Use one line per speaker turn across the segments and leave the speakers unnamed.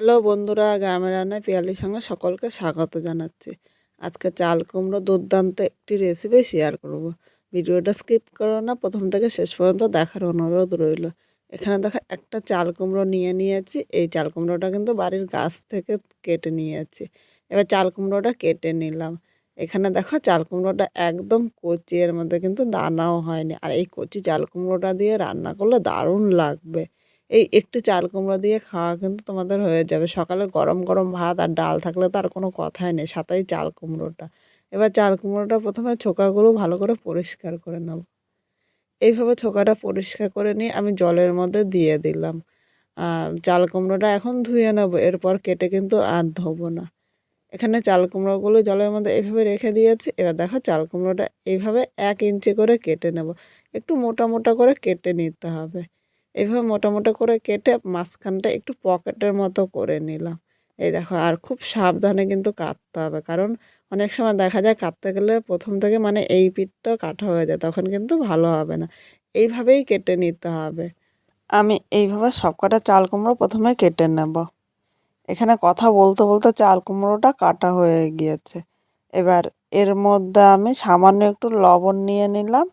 Hello বন্ধুরা, গ্রামের রান্নায় পিয়ালির সঙ্গে সকলকে স্বাগত জানাচ্ছি। আজকে চাল কুমড়ো দুর্দান্ত একটি রেসিপি শেয়ার করব। ভিডিওটা স্কিপ করো না, প্রথম থেকে শেষ পর্যন্ত দেখার অনুরোধ রইল। এখানে দেখো একটা চাল কুমড়ো নিয়ে নিয়েছি। এই চাল কুমড়োটা কিন্তু বাড়ির গাছ থেকে কেটে নিয়েছি। এবার চাল কুমড়োটা কেটে নিলাম। এখানে দেখো চাল কুমড়োটা একদম কচি, এর মধ্যে কিন্তু দানাও হয়নি। আর এই কচি চাল কুমড়োটা দিয়ে রান্না করলে দারুণ লাগবে। এই একটু চাল কুমড়ো দিয়ে খাওয়া কিন্তু তোমাদের হয়ে যাবে। সকালে গরম গরম ভাত আর ডাল থাকলে তো আর কোনো কথাই নেই, সাথেই চাল কুমড়োটা। এবার চাল কুমড়োটা প্রথমে ছোকাগুলো ভালো করে পরিষ্কার করে নেব। এইভাবে ছোকাটা পরিষ্কার করে নিয়ে আমি জলের মধ্যে দিয়ে দিলাম। চাল কুমড়োটা এখন ধুয়ে নেব, এরপর কেটে কিন্তু আর ধোবো না। এখানে চাল কুমড়োগুলো জলের মধ্যে এইভাবে রেখে দিয়েছি। এবার দেখো চাল কুমড়োটা এইভাবে 1 ইঞ্চি করে কেটে নেব। একটু মোটা মোটা করে কেটে নিতে হবে। এইভাবে মোটা মোটা করে কেটে মাঝখানটা একটু পকেটের মতো করে নিলাম। এই দেখো, আর খুব সাবধানে কিন্তু কাটতে হবে, কারণ অনেক সময় দেখা যায় কাটতে গেলে প্রথম থেকে মানে এই পিঠটা কাটা হয়ে যায়, তখন কিন্তু ভালো হবে না। এইভাবেই কেটে নিতে হবে। আমি এইভাবে সবকটা চাল কুমড়ো প্রথমে কেটে নেব। এখানে কথা বলতে বলতে চাল কুমড়োটা কাটা হয়ে গিয়েছে। এবার এর মধ্যে আমি সামান্য একটু লবণ নিয়ে নিলাম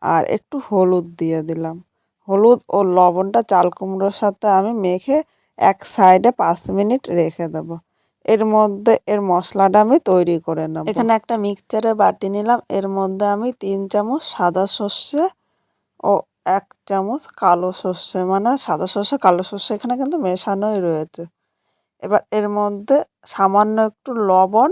আর একটু হলুদ দিয়ে দিলাম। হলুদ ও লবণটা চাল কুমড়োর সাথে আমি মেখে এক সাইডে 5 মিনিট রেখে দেব। এর মধ্যে এর মশলাটা আমি তৈরি করে নেব। এখানে একটা মিক্সচারে বাটি নিলাম। এর মধ্যে আমি 3 চামচ সাদা সর্ষে ও 1 চামচ কালো সর্ষে, মানে সাদা সর্ষে কালো সর্ষে এখানে কিন্তু মেশানোই রয়েছে। এবার এর মধ্যে সামান্য একটু লবণ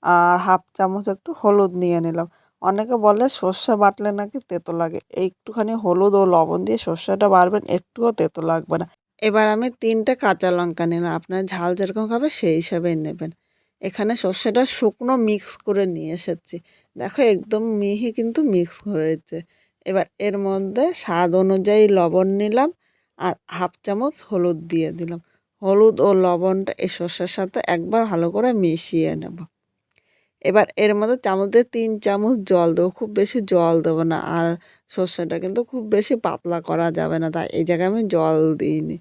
আর 1/2 চামচ একটু হলুদ নিয়ে নিলাম। অনেকে বলে সর্ষে বাটলে নাকি তেতো লাগে। একটুখানি হলুদ ও লবণ দিয়ে সর্ষেটা বাটবেন, একটুও তেতো লাগবে না। এবার আমি 3টে কাঁচা লঙ্কা নিলাম। আপনার ঝাল যেরকম খাবে সেই হিসাবেই নেবেন। এখানে সর্ষেটা শুকনো মিক্স করে নিয়ে এসেছি। দেখো একদম মিহি কিন্তু মিক্স হয়েছে। এবার এর মধ্যে স্বাদ অনুযায়ী লবণ নিলাম আর 1/2 চামচ হলুদ দিয়ে দিলাম। হলুদ ও লবণটা এই সর্ষের সাথে একবার ভালো করে মিশিয়ে নেব। এবার এর মধ্যে চামচ দিয়ে 3 চামচ জল দেবো। খুব বেশি জল দেবো না, আর সর্ষেটা কিন্তু খুব বেশি পাতলা করা যাবে না, তাই এই জায়গায় আমি জল দিইনি।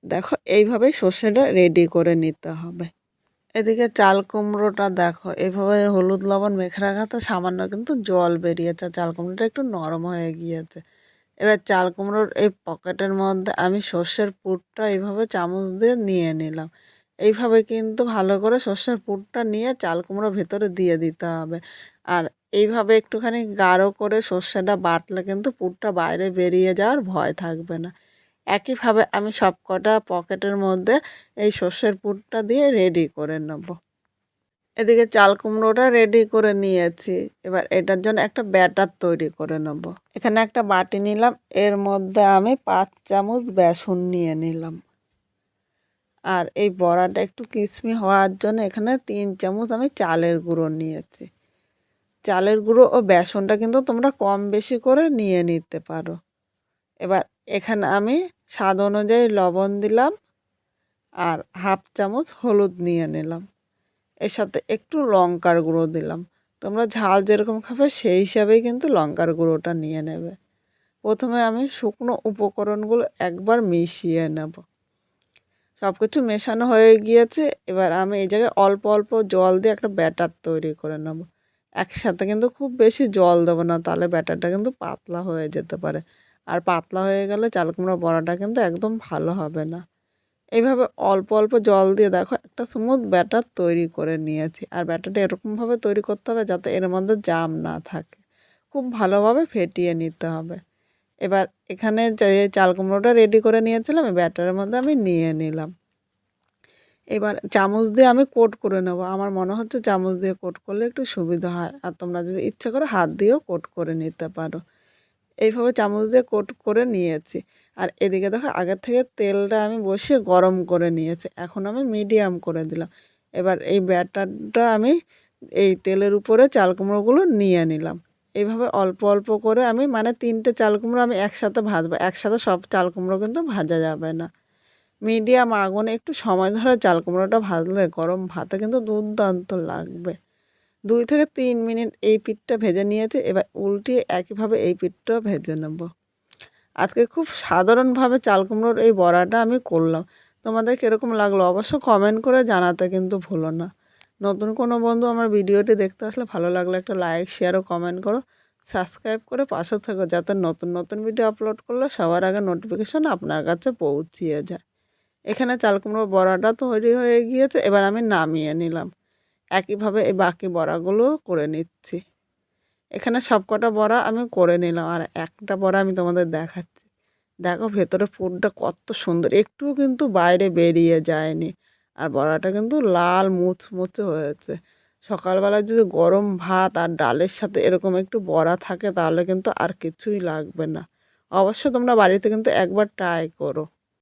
দেখো এইভাবেই সর্ষেটা রেডি করে নিতে হবে। এদিকে চাল কুমড়োটা দেখো এইভাবে হলুদ লবণ মেখে রাখাতে সামান্য কিন্তু জল বেরিয়েছে, চাল কুমড়োটা একটু নরম হয়ে গিয়েছে। এবার চাল কুমড়োর এই পকেটের মধ্যে আমি সর্ষের পুরটা এইভাবে চামচ দিয়ে নিয়ে নিলাম। এইভাবে কিন্তু ভালো করে সর্ষের পুরটা নিয়ে চাল কুমড়োর ভেতরে দিয়ে দিতে হবে। আর এইভাবে একটুখানি গাঢ় করে সর্ষেটা বাটলে কিন্তু পুরটা বাইরে বেরিয়ে যাওয়ার ভয় থাকবে না। একইভাবে আমি সবকটা পকেটের মধ্যে এই সর্ষের পুরটা দিয়ে রেডি করে নেব। এদিকে চাল কুমড়োটা রেডি করে নিয়েছি। এবার এটার জন্য একটা ব্যাটার তৈরি করে নেব। এখানে একটা বাটি নিলাম, এর মধ্যে আমি 5 চামচ বেসন নিয়ে নিলাম। আর এই বড়াটা একটু ক্রিসমি হওয়ার জন্য এখানে 3 চামচ আমি চালের গুঁড়ো নিয়েছি। চালের গুঁড়ো ও বেসনটা কিন্তু তোমরা কম বেশি করে নিয়ে নিতে পারো। এবার এখানে আমি স্বাদ অনুযায়ী লবণ দিলাম আর 1/2 চামচ হলুদ নিয়ে নিলাম। এর সাথে একটু লঙ্কার গুঁড়ো দিলাম। তোমরা ঝাল যেরকম খাবে সেই হিসাবেই কিন্তু লঙ্কার গুঁড়োটা নিয়ে নেবে। প্রথমে আমি শুকনো উপকরণগুলো একবার মিশিয়ে নেব। সব কিছু মেশানো হয়ে গিয়েছে। এবার আমি এই জায়গায় অল্প অল্প জল দিয়ে একটা ব্যাটার তৈরি করে নেব। একসাথে কিন্তু খুব বেশি জল দেবো না, তাহলে ব্যাটারটা কিন্তু পাতলা হয়ে যেতে পারে। আর পাতলা হয়ে গেলে চাল কুমড়ো বড়াটা কিন্তু একদম ভালো হবে না। এইভাবে অল্প অল্প জল দিয়ে দেখো একটা স্মুথ ব্যাটার তৈরি করে নিয়েছি। আর ব্যাটারটা এরকমভাবে তৈরি করতে হবে যাতে এর মধ্যে জাম না থাকে। খুব ভালোভাবে ফেটিয়ে নিতে হবে। এবার এখানে যে চাল কুমড়োটা রেডি করে নিয়েছিলাম এই ব্যাটারের মধ্যে আমি নিয়ে নিলাম। এবার চামচ দিয়ে আমি কোট করে নেব। আমার মনে হচ্ছে চামচ দিয়ে কোট করলে একটু সুবিধা হয়, আর তোমরা যদি ইচ্ছে করে হাত দিয়েও কোট করে নিতে পারো। এইভাবে চামচ দিয়ে কোট করে নিয়েছি। আর এদিকে দেখো আগের থেকে তেলটা আমি বসিয়ে গরম করে নিয়েছি, এখন আমি মিডিয়াম করে দিলাম। এবার এই ব্যাটারটা আমি এই তেলের উপরে চাল কুমড়োগুলো নিয়ে নিলাম। এইভাবে অল্প অল্প করে আমি মানে 3টে চাল কুমড়ো আমি একসাথে ভাজবো। একসাথে সব চাল কুমড়ো কিন্তু ভাজা যাবে না। মিডিয়াম আগুনে একটু সময় ধরে চাল কুমড়োটা ভাজলে গরম ভাতে কিন্তু দুর্দান্ত লাগবে। 2 থেকে 3 মিনিট এই পিঠটা ভেজে নিয়েছি। এবার উল্টিয়ে একইভাবে এই পিঠটাও ভেজে নেব। আজকে খুব সাধারণভাবে চাল কুমড়োর এই বড়াটা আমি করলাম। তোমাদের কীরকম লাগলো অবশ্য কমেন্ট করে জানাতে কিন্তু ভুলো না। নতুন কোনো বন্ধু আমার ভিডিওটি দেখতে আসলে ভালো লাগলে একটা লাইক শেয়ার ও কমেন্ট করো, সাবস্ক্রাইব করে পাশে থেকো যাতে নতুন নতুন ভিডিও আপলোড করলে সবার আগে নোটিফিকেশন আপনার কাছে পৌঁছিয়ে যায়। এখানে চাল কুমড়োর বড়াটা তৈরি হয়ে গিয়েছে, এবার আমি নামিয়ে নিলাম। একইভাবে এই বাকি বড়াগুলো করে নিচ্ছি। এখানে সবকটা বড়া আমি করে নিলাম, আর একটা বড়া আমি তোমাদের দেখাচ্ছি। দেখো ভেতরে পুরটা কত সুন্দর, একটুও কিন্তু বাইরে বেরিয়ে যায়নি। আর বড়াটা কিন্তু লাল মুচমুচে হয়েছে। সকালবেলা যদি গরম ভাত আর ডালের সাথে এরকম একটু বড়া থাকে তাহলে কিন্তু আর কিছুই লাগবে না। অবশ্য তোমরা বাড়িতে কিন্তু একবার ট্রাই করো।